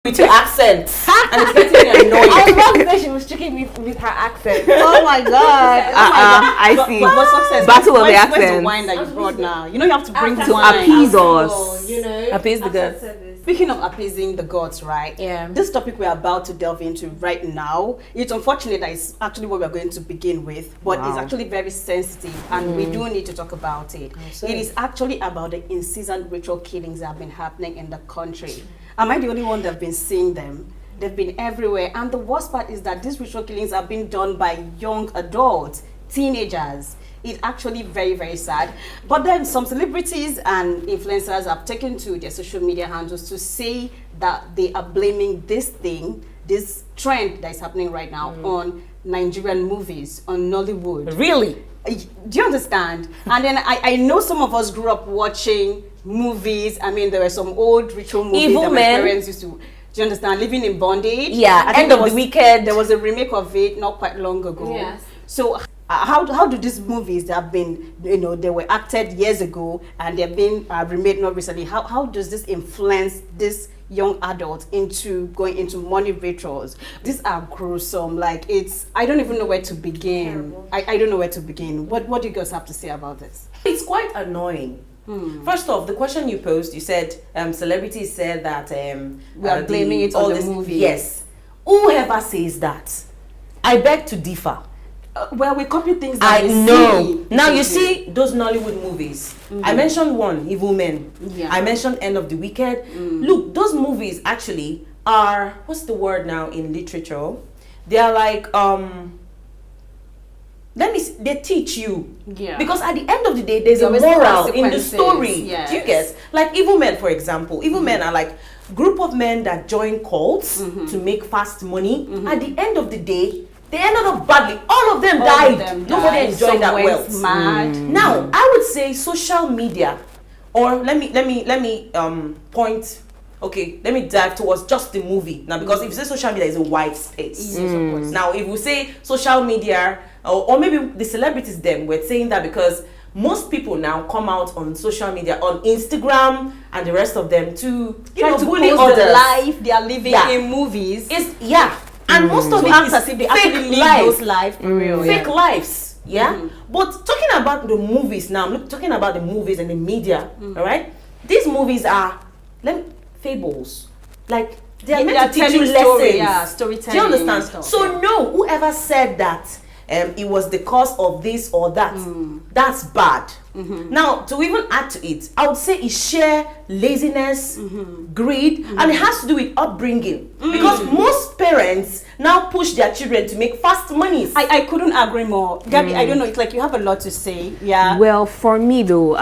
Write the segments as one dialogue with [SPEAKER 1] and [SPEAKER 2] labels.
[SPEAKER 1] with your accent, and it's getting me annoyed.
[SPEAKER 2] I was about to say she was tricking me with her accent.
[SPEAKER 3] Oh my god. I see.
[SPEAKER 1] But success.
[SPEAKER 3] Battle of the
[SPEAKER 1] Where's the
[SPEAKER 3] accents.
[SPEAKER 1] wine that you brought now? You know you have to bring
[SPEAKER 3] To
[SPEAKER 1] the wine.
[SPEAKER 3] appease us.
[SPEAKER 2] You know,
[SPEAKER 1] Appease the gods.
[SPEAKER 2] service.
[SPEAKER 1] Speaking of appeasing the gods, right?
[SPEAKER 2] Yeah.
[SPEAKER 1] This topic we're about to delve into right now, it's unfortunate that it's actually what we're going to begin with, but it's actually very sensitive, and we do need to talk about it. It is actually about the in-season ritual killings that have been happening in the country. Am I the only one that have been seeing them? They've been everywhere, and the worst part is that these ritual killings are being done by young adults, teenagers. It's actually very, very sad. But then some celebrities and influencers have taken to their social media handles to say that they are blaming this thing, this trend that is happening right now on Nigerian movies, on Nollywood.
[SPEAKER 3] Really?
[SPEAKER 1] Do you understand? And then I know some of us grew up watching movies. I mean, there were some old ritual movies
[SPEAKER 3] Evil
[SPEAKER 1] that my
[SPEAKER 3] Men.
[SPEAKER 1] parents used to. Do you understand? Living in Bondage.
[SPEAKER 3] Yeah,
[SPEAKER 1] I think
[SPEAKER 3] End of the Wicked.
[SPEAKER 1] There was a remake of it not quite long ago.
[SPEAKER 2] Yes.
[SPEAKER 1] So how do these movies that have been, you know, they were acted years ago and they've been remade not recently, how does this influence this young adults into going into money rituals? These are gruesome. Like, it's, I don't even know where to begin. I don't know where to begin. What do you guys have to say about this?
[SPEAKER 4] It's quite annoying. First off, the question you posed, you said celebrities said that
[SPEAKER 1] We are blaming it on the movie.
[SPEAKER 4] Yes. Whoever says that, I beg to differ.
[SPEAKER 1] Well, we copy things that
[SPEAKER 4] I
[SPEAKER 1] we
[SPEAKER 4] know.
[SPEAKER 1] see.
[SPEAKER 4] Now you see those Nollywood movies. I mentioned one, Evil Men.
[SPEAKER 1] Yeah.
[SPEAKER 4] I mentioned End of the Wicked. Look, those movies actually are, what's the word now in literature? They are like they teach you.
[SPEAKER 1] Yeah.
[SPEAKER 4] Because at the end of the day, there's a
[SPEAKER 1] There is
[SPEAKER 4] moral in the
[SPEAKER 1] consequences,
[SPEAKER 4] story.
[SPEAKER 1] yes.
[SPEAKER 4] Do you get? Like Evil Men, for example. Evil Men are like group of men that join cults to make fast money. At the end of the day, they ended up badly. All of them died. Nobody enjoyed that wealth.
[SPEAKER 1] Mad.
[SPEAKER 4] Now, I would say social media, or let me point. Okay, let me dive towards just the movie now, because if you say social media is a wide space. Now, if we say social media, or maybe the celebrities, then we're saying that because most people now come out on social media, on Instagram and the rest of them to
[SPEAKER 1] Try to
[SPEAKER 4] bully
[SPEAKER 1] post the
[SPEAKER 4] others.
[SPEAKER 1] life they are living
[SPEAKER 4] Yeah.
[SPEAKER 1] in movies.
[SPEAKER 4] And most of
[SPEAKER 1] To
[SPEAKER 4] it
[SPEAKER 1] act
[SPEAKER 4] is
[SPEAKER 1] as if they
[SPEAKER 4] fake
[SPEAKER 1] actually live
[SPEAKER 4] life.
[SPEAKER 1] those lives for real.
[SPEAKER 4] Fake lives, But talking about the movies now, I'm talking about the movies and the media, all right? These movies are fables. Like, they are meant to teach you lessons.
[SPEAKER 1] Storytelling.
[SPEAKER 4] Do you understand?
[SPEAKER 1] and stuff,
[SPEAKER 4] So no, whoever said that it was the cause of this or that, that's bad. Now, to even add to it, I would say it's sheer laziness, greed, and it has to do with upbringing. Because most parents now push their children to make fast monies.
[SPEAKER 1] I couldn't agree more. Gabby, I don't know, it's like you have a lot to say. Yeah.
[SPEAKER 3] Well, for me though,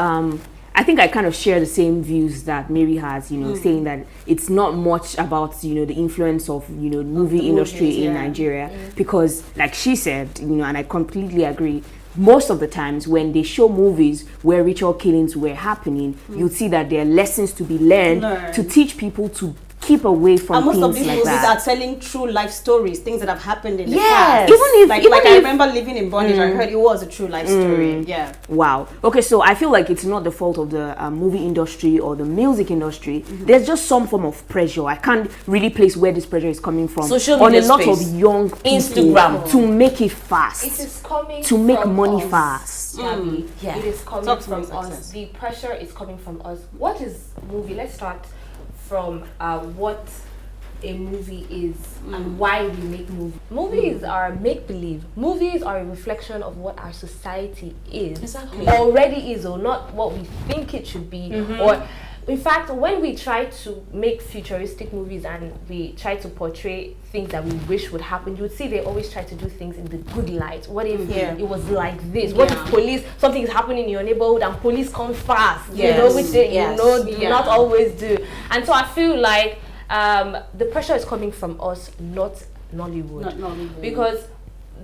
[SPEAKER 3] I think I kind of share the same views that Mary has, you know, saying that it's not much about, you know, the influence of, you know, movie industry
[SPEAKER 1] movies,
[SPEAKER 3] in Nigeria, because like she said, you know, and I completely agree, most of the times when they show movies where ritual killings were happening, you'll see that there are lessons to be learned to teach people to keep away from
[SPEAKER 1] And most
[SPEAKER 3] things
[SPEAKER 1] of these
[SPEAKER 3] like
[SPEAKER 1] movies
[SPEAKER 3] that.
[SPEAKER 1] are telling true life stories, things that have happened in the
[SPEAKER 4] Yes.
[SPEAKER 1] past.
[SPEAKER 3] Even
[SPEAKER 1] like I
[SPEAKER 3] if-
[SPEAKER 1] remember living in Bondage, I heard it was a true life story. Yeah.
[SPEAKER 3] Wow. Okay, so I feel like it's not the fault of the movie industry or the music industry. There's just some form of pressure. I can't really place where this pressure is coming from.
[SPEAKER 4] Social
[SPEAKER 3] on a
[SPEAKER 4] media
[SPEAKER 3] lot
[SPEAKER 4] space.
[SPEAKER 3] of young people
[SPEAKER 4] Instagram.
[SPEAKER 3] to make it fast.
[SPEAKER 2] It is coming
[SPEAKER 3] to make
[SPEAKER 2] from
[SPEAKER 3] money
[SPEAKER 2] us,
[SPEAKER 3] fast.
[SPEAKER 2] Gabby.
[SPEAKER 4] Yeah.
[SPEAKER 2] It is coming
[SPEAKER 1] Talk to
[SPEAKER 2] from
[SPEAKER 1] me,
[SPEAKER 2] us.
[SPEAKER 1] success.
[SPEAKER 2] The pressure is coming from us. What is movie? Let's start from what a movie is and why we make movies. Movies are make-believe. Movies are a reflection of what our society is.
[SPEAKER 4] Exactly.
[SPEAKER 2] Already is, or not what we think it should be. Or in fact, when we try to make futuristic movies and we try to portray things that we wish would happen, you would see they always try to do things in the good light. What if it was like this? What if police, something is happening in your neighborhood and police come fast? You know, which they do not always do. And so I feel like the pressure is coming from us, not Nollywood.
[SPEAKER 1] Not Nollywood.
[SPEAKER 2] Because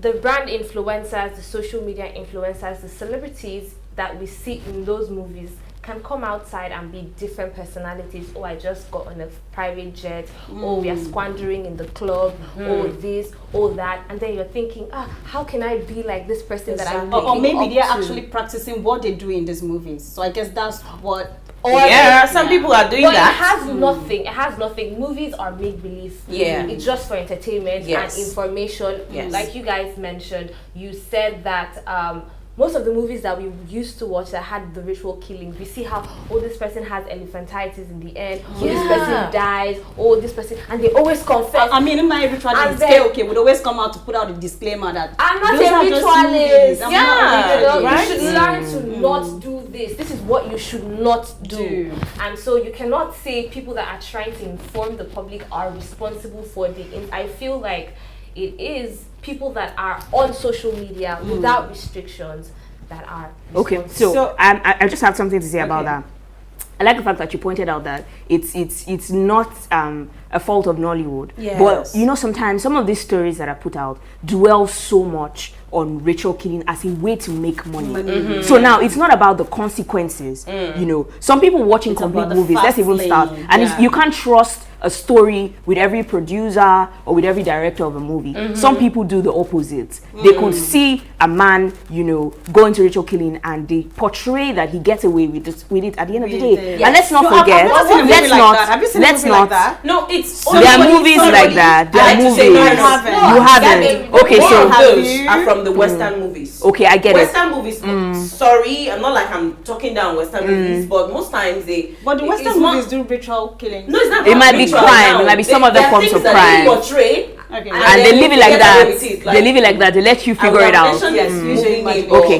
[SPEAKER 2] the brand influencers, the social media influencers, the celebrities that we see in those movies can come outside and be different personalities. Oh, I just got on a private jet. Oh, we are squandering in the club. Oh, this, oh, that. And then you're thinking, how can I be like this person that I'm
[SPEAKER 1] Or
[SPEAKER 2] looking
[SPEAKER 1] maybe
[SPEAKER 2] up
[SPEAKER 1] they're
[SPEAKER 2] to?
[SPEAKER 1] actually practicing what they do in these movies. So I guess that's what
[SPEAKER 2] Or
[SPEAKER 4] some people are doing
[SPEAKER 2] but
[SPEAKER 4] that.
[SPEAKER 2] it has nothing. It has nothing. Movies are make believe.
[SPEAKER 4] Yeah.
[SPEAKER 2] It's just for entertainment and information.
[SPEAKER 4] Yes.
[SPEAKER 2] Like you guys mentioned, you said that most of the movies that we used to watch that had the ritual killings, we see how, oh, this person has elephantitis in the end, oh, this person dies, oh, this person, and they always confess.
[SPEAKER 1] I mean, in my ritualist, okay, would always come out to put out a disclaimer that
[SPEAKER 2] I'm not a ritualist.
[SPEAKER 4] Right?
[SPEAKER 2] You should learn to not do this. This is what you should not do. And so you cannot say people that are trying to inform the public are responsible for I feel like it is people that are on social media without restrictions that are
[SPEAKER 3] okay. So I just have something to say about that. I like the fact that you pointed out that it's not a fault of Nollywood. Yes. But you know, sometimes some of these stories that are put out dwell so much on ritual killing as a way to make money. So now it's not about the consequences. You know, some people watching complete movies, let's even start, and if you can't trust a story with every producer or with every director of a movie. Some people do the opposite. They could see a man, you know, go into ritual killing and they portray that he gets away with it at the end of the day. And let's not forget, let's not.
[SPEAKER 4] No, it's
[SPEAKER 3] there are movies like that. There are movies. You haven't. Okay, so
[SPEAKER 4] those are from the Western movies.
[SPEAKER 3] Okay, I get
[SPEAKER 4] Western movies. Sorry, I'm not like I'm talking down Western movies, but most times they.
[SPEAKER 1] But the Western movies do ritual killing.
[SPEAKER 4] No, it's not.
[SPEAKER 3] It might be crime. It might be some other forms of crime. And they live it like that. They live it like that. They let you figure it out. Okay,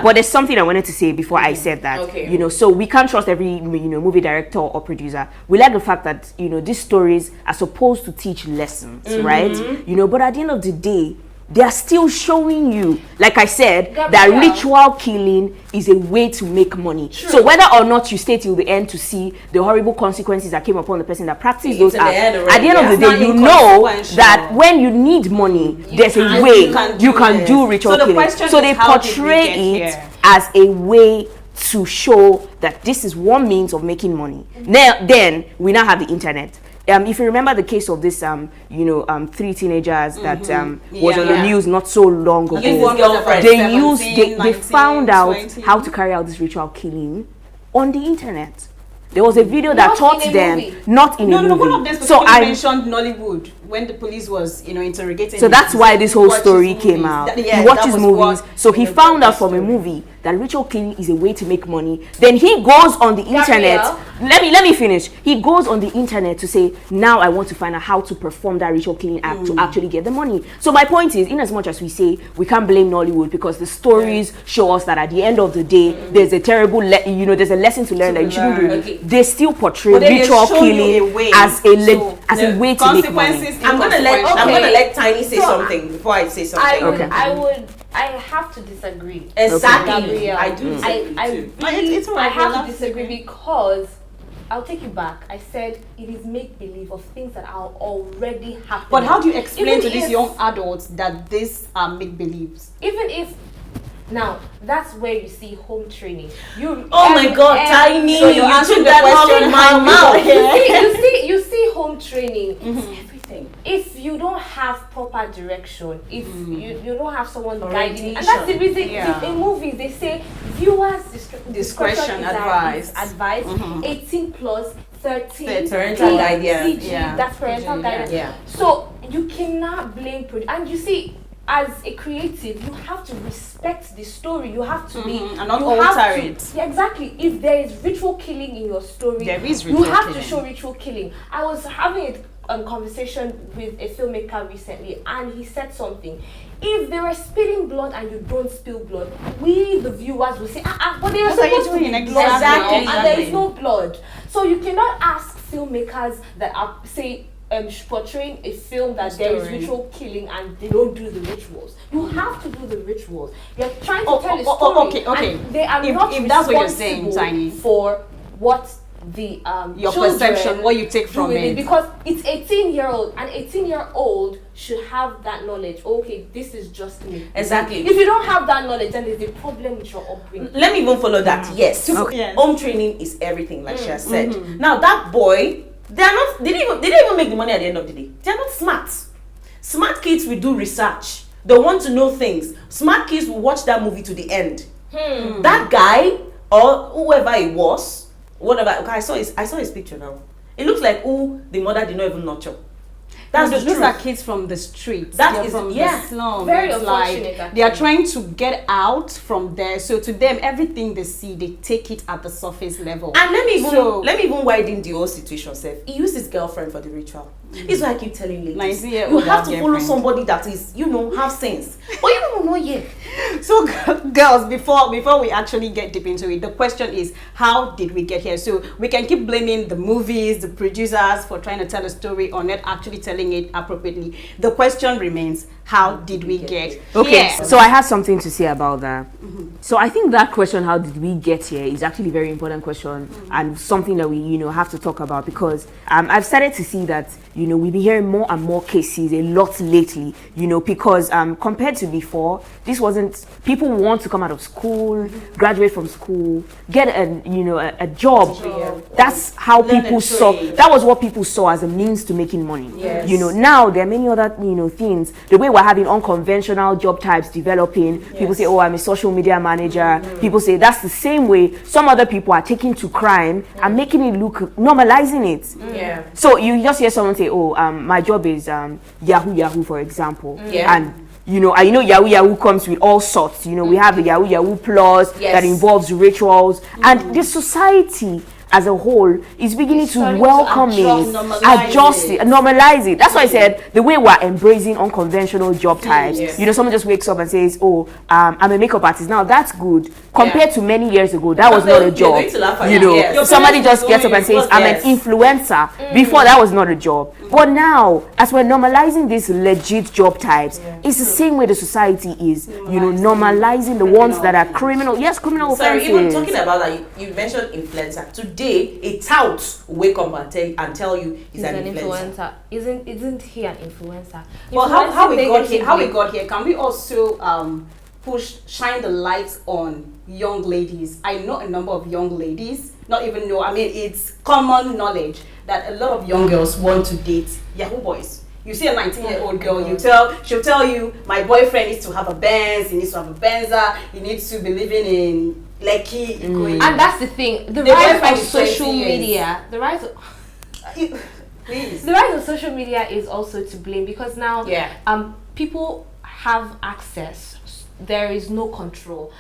[SPEAKER 3] but there's something I wanted to say before I said that. You know, so we can't trust every movie director or producer. We like the fact that these stories are supposed to teach lessons, right? You know, but at the end of the day, they are still showing you, like I said, that ritual killing is a way to make money. True. So whether or not you stay till the end to see the horrible consequences that came upon the person that practiced those acts, at the end of the day, you know that when you need money, there's a way you can do ritual killing. So they portray it as a way to show that this is one means of making money. Then we now have the internet. If you remember the case of this, 3 teenagers that was on the news not so long ago, they found out how to carry out this ritual killing on the internet. There was a video that taught them, not in a movie.
[SPEAKER 1] One of them specifically mentioned Nollywood when the police was, interrogating.
[SPEAKER 3] So that's why this whole story came out. He watches movies, so he found out from a movie that ritual killing is a way to make money. Then he goes on the internet. Let me finish. He goes on the internet to say, now I want to find out how to perform that ritual killing act to actually get the money. So my point is, in as much as we say we can't blame Nollywood because the stories show us that at the end of the day, there's a terrible, there's a lesson to learn that you shouldn't do. They still portray ritual killing as a way to make money.
[SPEAKER 4] I'm gonna let Tiny say something before I say something.
[SPEAKER 2] I have to disagree.
[SPEAKER 4] Exactly. I do.
[SPEAKER 2] I have to disagree because I'll take you back. I said it is make believe of things that are already happening.
[SPEAKER 1] But how do you explain to these young adults that these are make believes?
[SPEAKER 2] Even if now that's where you see home training.
[SPEAKER 4] My God, Tiny! So you took that out of my mouth.
[SPEAKER 2] You see home training. It's everything. If you don't have proper direction, if you don't have someone guiding you, and that's the reason in movies they say viewers discretion advice 18 plus 13
[SPEAKER 4] parental guidance.
[SPEAKER 2] That's parental guidance. So you cannot blame and you see, as a creative, you have to respect the story. You have to be
[SPEAKER 1] and not alter it.
[SPEAKER 2] Yeah, exactly. If there is ritual killing in your story, you have to show ritual killing. I was having a conversation with a filmmaker recently, and he said something. If they were spilling blood and you don't spill blood, we the viewers will say, but they are supposed to be blood, and there is no blood. So you cannot ask filmmakers that are portraying a film that there is ritual killing and they don't do the rituals. You have to do the rituals. You're trying to tell a story. And they are not
[SPEAKER 1] if that's what you're saying, Tiny,
[SPEAKER 2] for what the
[SPEAKER 1] your perception, what you take from it.
[SPEAKER 2] Because it's 18-year-old, and 18-year-old should have that knowledge. Okay, this is just me.
[SPEAKER 4] Exactly.
[SPEAKER 2] If you don't have that knowledge, then there's a problem with your upbringing.
[SPEAKER 4] Let me even follow that. Yes. Home training is everything, like she has said. Now that boy, they didn't even make the money at the end of the day. They're not smart. Smart kids will do research. They want to know things. Smart kids will watch that movie to the end. That guy or whoever it was whatever. Okay, I saw his picture now. It looks like who the mother did not even nurture. That's the
[SPEAKER 1] those
[SPEAKER 4] truth.
[SPEAKER 1] are kids from the streets.
[SPEAKER 4] That is
[SPEAKER 1] from
[SPEAKER 4] yeah.
[SPEAKER 1] the slum.
[SPEAKER 2] Very
[SPEAKER 1] It's
[SPEAKER 2] unfortunate,
[SPEAKER 1] like they are trying to get out from there. So to them, everything they see, they take it at the surface level.
[SPEAKER 4] And let me even widen the whole situation, Seth. He used his girlfriend for the ritual. It's why I keep telling ladies, you have to follow somebody that is, have sense. But you don't know yet.
[SPEAKER 1] So girls, before we actually get deep into it, the question is, how did we get here? So we can keep blaming the movies, the producers for trying to tell a story or not actually telling it appropriately. The question remains, how did we get here?
[SPEAKER 3] Okay, so I have something to say about that. So I think that question, how did we get here, is actually a very important question and something that we, have to talk about, because I've started to see that, we've been hearing more and more cases a lot lately, because compared to before, this wasn't, people want to come out of school, graduate from school, get a job. That's how people saw, that was what people saw as a means to making money.
[SPEAKER 4] Yes.
[SPEAKER 3] Now there are many other, things. The way we're having unconventional job types developing, people say, oh, I'm a social media manager. People say that's the same way some other people are taking to crime and making it look, normalizing it.
[SPEAKER 4] Yeah.
[SPEAKER 3] So you just hear someone say, oh, my job is Yahoo, for example.
[SPEAKER 4] Yeah.
[SPEAKER 3] And Yahoo comes with all sorts. We have the Yahoo Plus that involves rituals, and the society as a whole is beginning to welcome it, adjust it, normalize it. That's why I said the way we're embracing unconventional job types. Someone just wakes up and says, oh, I'm a makeup artist. Now that's good. Compared to many years ago, that was not a job. Somebody just gets up and says, I'm an influencer. Before, that was not a job. But now, as we're normalizing these legit job types, it's the same way the society is, normalizing the ones that are criminal. Yes, criminal offenses.
[SPEAKER 4] Sorry, even talking about that, you mentioned influencer. Today, a tout will wake up and tell you he's an influencer.
[SPEAKER 2] Isn't he an influencer?
[SPEAKER 1] Well, how we got here? Can we also shine the light on young ladies? I know a number of young ladies. Not even know. I mean, it's common knowledge that a lot of young girls want to date Yahoo boys. You see a 19-year-old girl, she'll tell you, my boyfriend needs to have a Benz, he needs to have a Benza, he needs to be living in Lekki.
[SPEAKER 2] And that's the thing, the rise of social media, the rise of social media is also to blame, because now people have access. There is no control.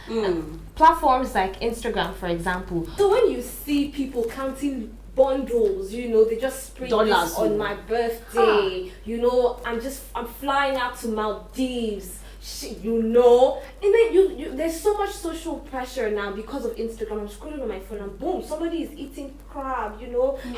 [SPEAKER 2] Platforms like Instagram, for example. So when you see people counting bundles, they just spring this on my birthday. I'm flying out to Maldives. And then there's so much social pressure now because of Instagram. I'm scrolling on my phone and boom, somebody is eating crab.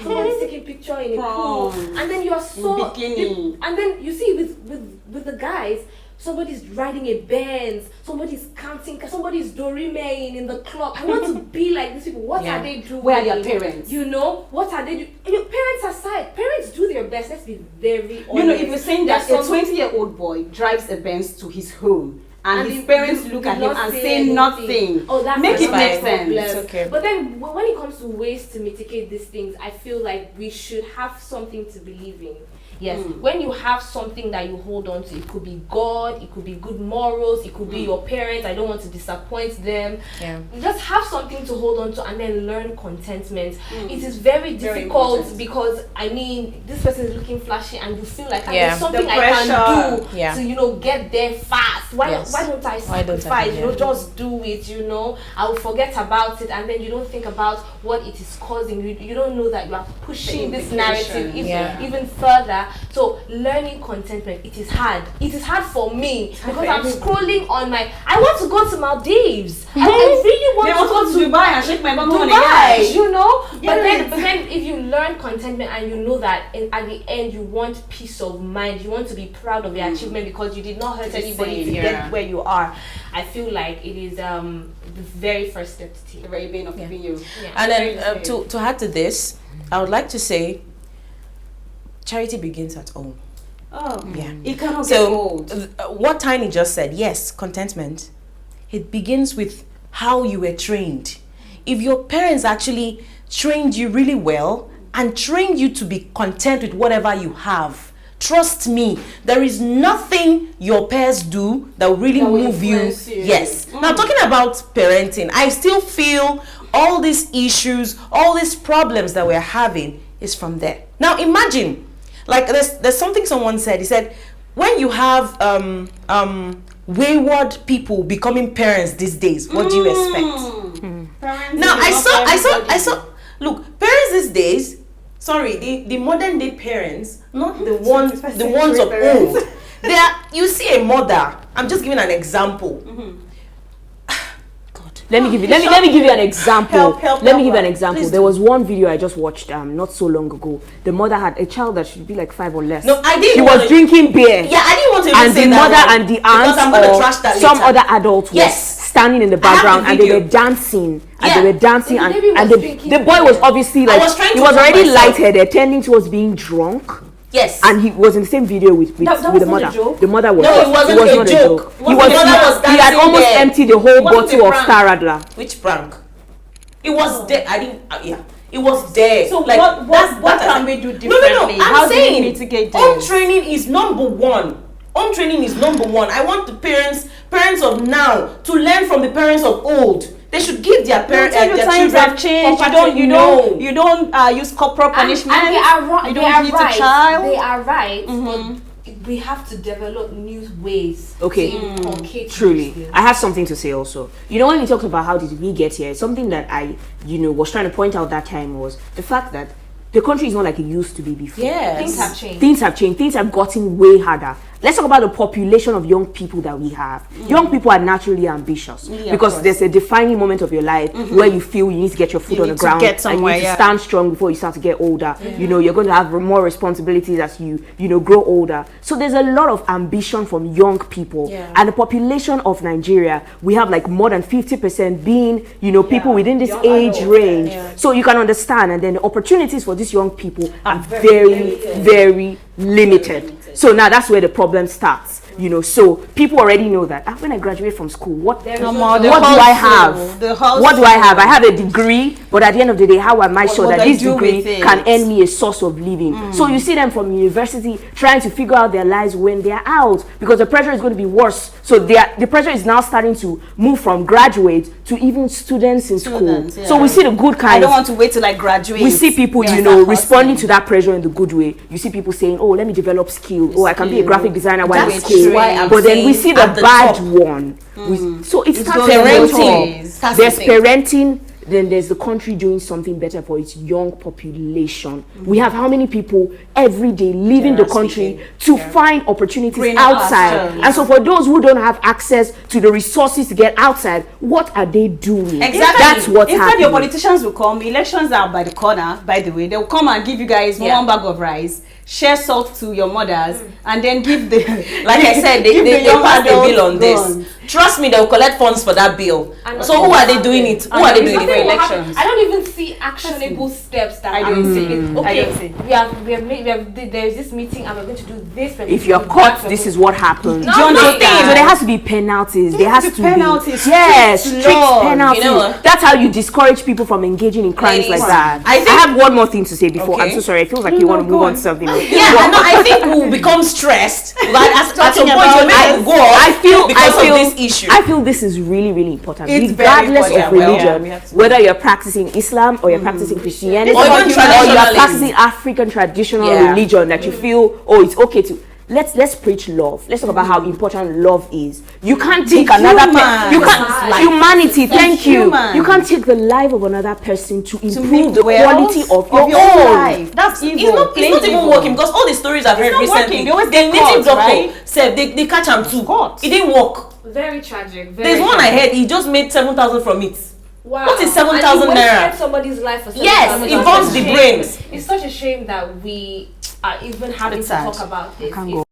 [SPEAKER 2] Somebody's taking picture in a pool, and then you're so and then you see with the guys. Somebody's riding a Benz, somebody's counting, somebody's Dorime in the club. I want to be like these people. What are they doing?
[SPEAKER 1] Where are their parents?
[SPEAKER 2] What are they doing? Parents aside, parents do their best. Let's be very honest.
[SPEAKER 1] If you're saying that a 20-year-old boy drives a Benz to his home, and his parents look at him and say nothing.
[SPEAKER 2] Oh, that's
[SPEAKER 1] make it make sense.
[SPEAKER 2] It's okay. But then when it comes to ways to mitigate these things, I feel like we should have something to believe in. Yes, when you have something that you hold on to, it could be God, it could be good morals, it could be your parents. I don't want to disappoint them. Just have something to hold on to and then learn contentment. It is very difficult because this person is looking flashy and you feel like there's something I can do to get there fast. Why don't I sacrifice? Just do it. I will forget about it, and then you don't think about what it is causing. You don't know that you are pushing this narrative even further. So learning contentment, it is hard. It is hard for me because I'm scrolling on I want to go to Maldives. I really want to go to
[SPEAKER 1] Dubai and shake my bum on
[SPEAKER 2] But then if you learn contentment and you know that at the end you want peace of mind, you want to be proud of your achievement because you did not hurt anybody to get where you are. I feel like it is the very first step to take.
[SPEAKER 1] The very beginning of keeping you.
[SPEAKER 4] And then to add to this, I would like to say, charity begins at home.
[SPEAKER 1] It cannot get old.
[SPEAKER 4] What Tiny just said, yes, contentment. It begins with how you were trained. If your parents actually trained you really well and trained you to be content with whatever you have, trust me, there is nothing your peers do that will really move you. Yes. Now, talking about parenting, I still feel all these issues, all these problems that we're having is from there. Now imagine, like there's something someone said. He said, when you have wayward people becoming parents these days, what do you expect? Now I saw. Look, parents these days. Sorry, the modern day parents, not the ones of old. They are. You see a mother. I'm just giving an example.
[SPEAKER 3] Let me give you an example. Let me give you an example. There was one video I just watched not so long ago. The mother had a child that should be like 5 or less.
[SPEAKER 4] No, I didn't.
[SPEAKER 3] She was drinking beer.
[SPEAKER 4] Yeah, I didn't want to even
[SPEAKER 3] and
[SPEAKER 4] say
[SPEAKER 3] the
[SPEAKER 4] that
[SPEAKER 3] mother
[SPEAKER 4] one,
[SPEAKER 3] and the aunt
[SPEAKER 4] I'm gonna
[SPEAKER 3] or
[SPEAKER 4] trash that
[SPEAKER 3] some
[SPEAKER 4] later.
[SPEAKER 3] other adult was
[SPEAKER 4] Yes.
[SPEAKER 3] standing in the background
[SPEAKER 4] the
[SPEAKER 3] and they
[SPEAKER 4] video.
[SPEAKER 3] were dancing. And
[SPEAKER 4] Yeah.
[SPEAKER 3] they were dancing
[SPEAKER 2] The
[SPEAKER 3] and,
[SPEAKER 2] baby was
[SPEAKER 3] and
[SPEAKER 2] drinking
[SPEAKER 3] the boy was
[SPEAKER 2] beer.
[SPEAKER 3] obviously
[SPEAKER 4] I
[SPEAKER 3] like
[SPEAKER 4] was trying
[SPEAKER 3] he
[SPEAKER 4] to
[SPEAKER 3] was
[SPEAKER 4] calm
[SPEAKER 3] already
[SPEAKER 4] myself.
[SPEAKER 3] lightheaded, tending towards being drunk.
[SPEAKER 4] Yes.
[SPEAKER 3] And he was in the same video with
[SPEAKER 2] That
[SPEAKER 3] the
[SPEAKER 2] was not
[SPEAKER 3] mother.
[SPEAKER 2] a joke?
[SPEAKER 3] The mother was
[SPEAKER 4] No, it wasn't
[SPEAKER 3] was
[SPEAKER 4] a
[SPEAKER 3] not
[SPEAKER 4] joke.
[SPEAKER 3] He was
[SPEAKER 4] The mother was
[SPEAKER 3] he had
[SPEAKER 4] dancing
[SPEAKER 3] almost
[SPEAKER 4] there.
[SPEAKER 3] emptied the whole
[SPEAKER 1] Wasn't
[SPEAKER 3] bottle
[SPEAKER 1] a
[SPEAKER 3] of
[SPEAKER 1] prank.
[SPEAKER 3] Star Radler.
[SPEAKER 4] Which prank? It was there. I didn't. Yeah. It was there.
[SPEAKER 1] So
[SPEAKER 4] like,
[SPEAKER 1] what can we do
[SPEAKER 4] No.
[SPEAKER 1] differently?
[SPEAKER 4] I'm
[SPEAKER 1] How do we
[SPEAKER 4] saying
[SPEAKER 1] mitigate
[SPEAKER 4] home
[SPEAKER 1] this?
[SPEAKER 4] training is number one. Home training is number one. I want the parents of now to learn from the parents of old. They should give their parents
[SPEAKER 1] Until
[SPEAKER 4] their
[SPEAKER 1] the times
[SPEAKER 4] children
[SPEAKER 1] have changed.
[SPEAKER 4] proper
[SPEAKER 1] You don't use corporal punishment.
[SPEAKER 2] And they are right.
[SPEAKER 1] You
[SPEAKER 2] They
[SPEAKER 1] don't
[SPEAKER 2] are
[SPEAKER 1] hit
[SPEAKER 2] right.
[SPEAKER 1] a child.
[SPEAKER 2] They are right. But we have to develop new ways.
[SPEAKER 3] Okay.
[SPEAKER 2] To inculcate
[SPEAKER 3] Truly,
[SPEAKER 2] these
[SPEAKER 3] I have something to say also. You know, when we talked about how did we get here, something that I, was trying to point out that time was the fact that the country is not like it used to be before.
[SPEAKER 4] Yes.
[SPEAKER 2] Things have changed.
[SPEAKER 3] Things have changed. Things have gotten way harder. Let's talk about the population of young people that we have. Young people are naturally ambitious because there's a defining moment of your life where you feel you need to get your foot on the ground and you need to stand strong before you start to get older. You're going to have more responsibilities as you grow older. So there's a lot of ambition from young people. And the population of Nigeria, we have like more than 50% being, people within this
[SPEAKER 2] Young
[SPEAKER 3] age
[SPEAKER 2] adults.
[SPEAKER 3] range. So you can understand, and then the opportunities for these young people are very, very limited. So now that's where the problem starts. So people already know that when I graduate from school, what do I have? What do I have? I have a degree, but at the end of the day, how am I sure that this degree can earn me a source of living? So you see them from university trying to figure out their lives when they're out, because the pressure is going to be worse. So the pressure is now starting to move from graduates to even students in school. So we see the good kind.
[SPEAKER 1] I don't want to wait till I graduate.
[SPEAKER 3] We see people, responding to that pressure in the good way. You see people saying, "Oh, let me develop skills. Oh, I can be a graphic designer while in school." But then we see the bad one. So it starts
[SPEAKER 4] parenting.
[SPEAKER 3] There's parenting. Then there's the country doing something better for its young population. We have how many people every day leaving the country to find opportunities outside. And so for those who don't have access to the resources to get outside, what are they doing?
[SPEAKER 4] Exactly.
[SPEAKER 3] That's what's
[SPEAKER 1] In fact,
[SPEAKER 3] happening.
[SPEAKER 1] your politicians will come. Elections are by the corner, by the way. They'll come and give you guys one bag of rice, share salt to your mothers, and then give the
[SPEAKER 4] Like I said, they passed the bill on
[SPEAKER 1] guns.
[SPEAKER 4] this. Trust me, they'll collect funds for that bill. So who are they doing it? Who are they doing it for?
[SPEAKER 1] Elections.
[SPEAKER 2] I don't even see actionable steps that
[SPEAKER 1] I
[SPEAKER 2] are
[SPEAKER 1] don't see.
[SPEAKER 2] taken.
[SPEAKER 1] I
[SPEAKER 2] Okay,
[SPEAKER 1] don't see.
[SPEAKER 2] there's this meeting and we're going to do this.
[SPEAKER 3] If you're caught, this is what happens.
[SPEAKER 2] No,
[SPEAKER 3] Do you understand?
[SPEAKER 2] no.
[SPEAKER 3] So there has to be penalties. There has to be
[SPEAKER 1] penalties,
[SPEAKER 3] strict
[SPEAKER 4] law,
[SPEAKER 3] penalties.
[SPEAKER 4] you know.
[SPEAKER 3] That's how you discourage people from engaging in crimes like that.
[SPEAKER 4] I think-
[SPEAKER 3] have one more thing to say before.
[SPEAKER 4] Okay.
[SPEAKER 3] I'm so sorry. It feels like you want to move on to something else.
[SPEAKER 4] I think we'll become stressed. But at some point, your mind will go off because of this issue.
[SPEAKER 3] I feel this is really, really important.
[SPEAKER 1] It's very
[SPEAKER 3] Regardless
[SPEAKER 1] important.
[SPEAKER 3] of religion,
[SPEAKER 1] we have to-
[SPEAKER 3] whether you're practicing Islam or you're practicing Christianity
[SPEAKER 4] Or even
[SPEAKER 3] or you're
[SPEAKER 4] traditionalism.
[SPEAKER 3] practicing African traditional religion that you feel, it's okay to. Let's preach love. Let's talk about how important love is. You can't take another person. You can't humanity. Thank you.
[SPEAKER 1] human.
[SPEAKER 3] You can't take the life of another person to improve
[SPEAKER 1] make
[SPEAKER 3] the
[SPEAKER 1] wealth
[SPEAKER 3] quality of
[SPEAKER 1] of
[SPEAKER 3] your
[SPEAKER 1] your
[SPEAKER 3] own
[SPEAKER 1] life. That's evil.
[SPEAKER 4] It's not even working because all the stories I've heard
[SPEAKER 1] not
[SPEAKER 4] recently,
[SPEAKER 1] working. They always
[SPEAKER 4] the
[SPEAKER 1] get
[SPEAKER 4] native
[SPEAKER 1] caught,
[SPEAKER 4] doctor
[SPEAKER 1] right?
[SPEAKER 4] said they catch him too. It didn't work.
[SPEAKER 2] Very tragic. Very
[SPEAKER 4] There's one I
[SPEAKER 2] tragic.
[SPEAKER 4] heard he just made 7,000 from it.
[SPEAKER 2] Wow.
[SPEAKER 4] What is 7,000
[SPEAKER 2] And you
[SPEAKER 4] naira?
[SPEAKER 2] wasted somebody's life for 7,000
[SPEAKER 4] Yes, it
[SPEAKER 2] naira.
[SPEAKER 4] burns the brains.
[SPEAKER 2] It's such a shame that we are even having to
[SPEAKER 1] sad.
[SPEAKER 2] talk about this.
[SPEAKER 3] Can't go.